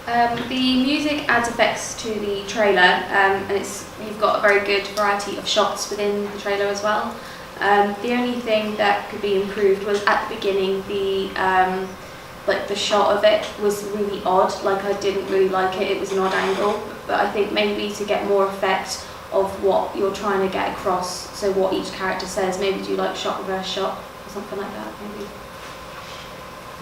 The music adds effects to the trailer, and you've got a very good variety of shots within the trailer as well. The only thing that could be improved was at the beginning, the shot of it was really odd. Like, I didn't really like it. It was an odd angle, but I think maybe to get more effect of what you're trying to get across, so what each character says, maybe do like shot reverse shot or something like that, maybe.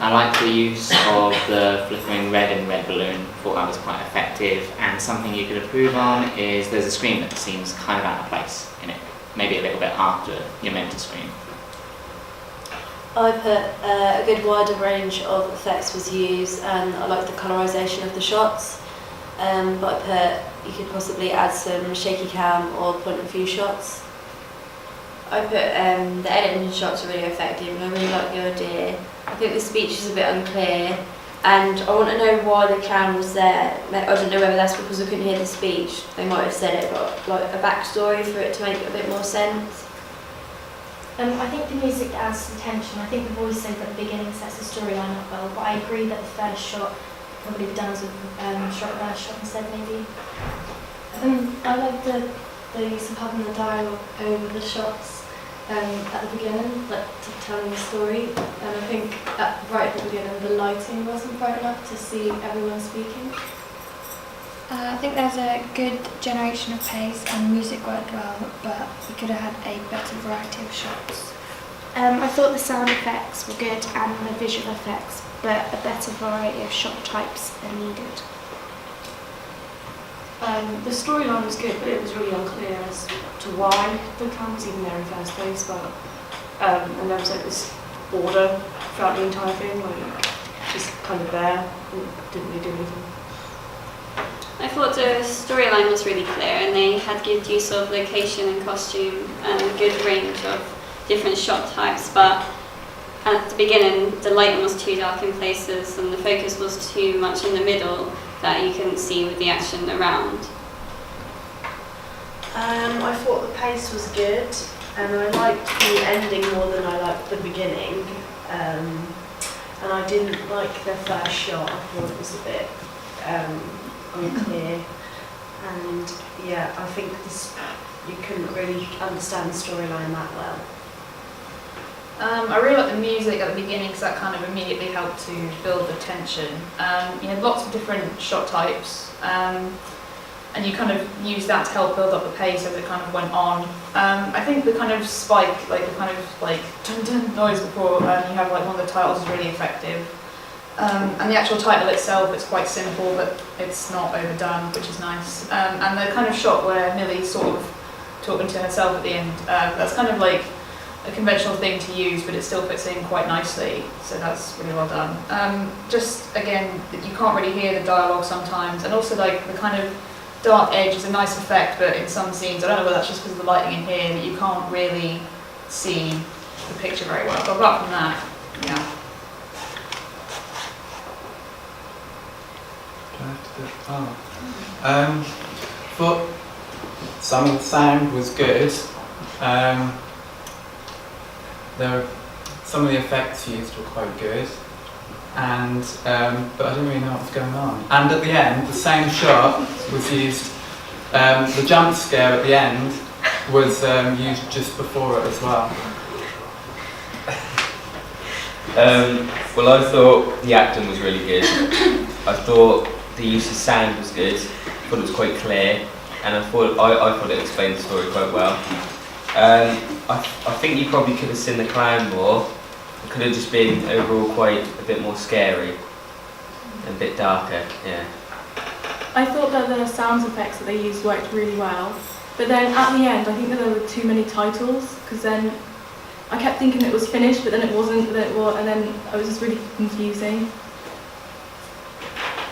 I like the use of the flickering red and red balloon. Thought that was quite effective. And something you could improve on is there's a scream that seems kind of out of place in it. Maybe a little bit after you're meant to scream. I put a good wider range of effects was used, and I like the colorisation of the shots. But I put you could possibly add some shaky cam or point and view shots. I put the editing shots are really effective, and I really like the idea. I think the speech is a bit unclear, and I want to know why the clown was there. I don't know whether that's because I couldn't hear the speech. They might have said it, but like a backstory for it to make a bit more sense. I think the music adds some tension. I think the voiceover at the beginning sets the storyline up well, but I agree that the first shot probably be done as a shot reverse shot instead, maybe. I like the use of having the dialogue over the shots at the beginning, like telling the story. And I think right at the beginning the lighting wasn't bright enough to see everyone speaking. I think there's a good generation of pace and the music worked well, but we could have had a better variety of shots. I thought the sound effects were good and the visual effects, but a better variety of shot types are needed. The storyline was good, but it was really unclear as to why the clown was even there in the first place. But and there was like this border throughout the entire thing, like just kind of there, and didn't really do anything. I thought the storyline was really clear, and they had good use of location and costume and a good range of different shot types, but at the beginning the lighting was too dark in places and the focus was too much in the middle that you couldn't see with the action around. I thought the pace was good, and I liked the ending more than I liked the beginning. And I didn't like the first shot. I thought it was a bit unclear. And yeah, I think you couldn't really understand the storyline that well. I really like the music at the beginning because that kind of immediately helped to build the tension. You had lots of different shot types, and you kind of used that to help build up the pace as it kind of went on. I think the kind of spike, like the kind of like dun dun noise before you have like one of the titles is really effective. And the actual title itself is quite simple, but it's not overdone, which is nice. And the kind of shot where Millie's sort of talking to herself at the end, that's kind of like a conventional thing to use, but it still fits in quite nicely, so that's really well done. Just again, you can't really hear the dialogue sometimes, and also like the kind of dark edge is a nice effect, but in some scenes, I don't know whether that's just because of the lighting in here, that you can't really see the picture very well. But apart from that, yeah. But some of the sound was good. Some of the effects used were quite good, and but I didn't really know what was going on. And at the end, the same shot was used. The jump scare at the end was used just before it as well. Well, I thought the acting was really good. I thought the use of sound was good. I thought it was quite clear, and I thought it explained the story quite well. I think you probably could have seen the clown more. It could have just been overall quite a bit more scary and a bit darker, yeah. I thought that the sound effects that they used worked really well, but then at the end I think that there were too many titles, because then I kept thinking it was finished, but then it wasn't, but then it was, and then it was just really confusing.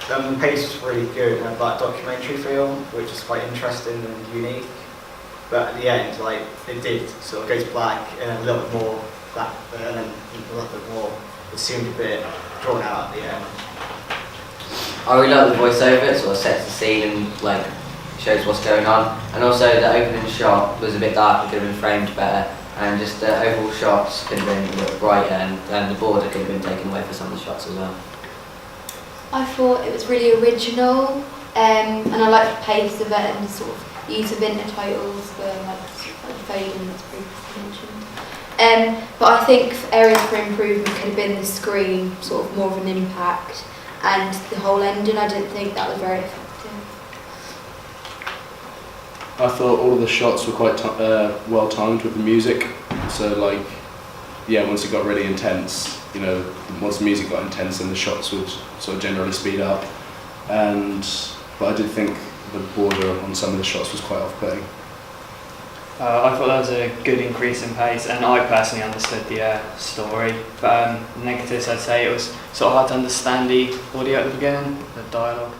The pace was really good, and had like documentary feel, which is quite interesting and unique. But at the end, like it did sort of go to black and then a little bit more black, and then a little bit more. It seemed a bit drawn out at the end. I really like the voiceover. It sort of sets the scene and like shows what's going on. And also the opening shot was a bit dark. It could have been framed better, and just the overall shots could have been brighter, and the border could have been taken away for some of the shots as well. I thought it was really original, and I liked the pace of it and the sort of use of intertitles for like fading, that's previously mentioned. But I think areas for improvement could have been the screen, sort of more of an impact, and the whole ending. I didn't think that was very effective. I thought all of the shots were quite well timed with the music. So like, yeah, once it got really intense, you know, once the music got intense, then the shots would sort of generally speed up. But I did think the border on some of the shots was quite off-putting. I thought that was a good increase in pace, and I personally understood the story. But negatives, I'd say it was sort of hard to understand the audio at the beginning, the dialogue.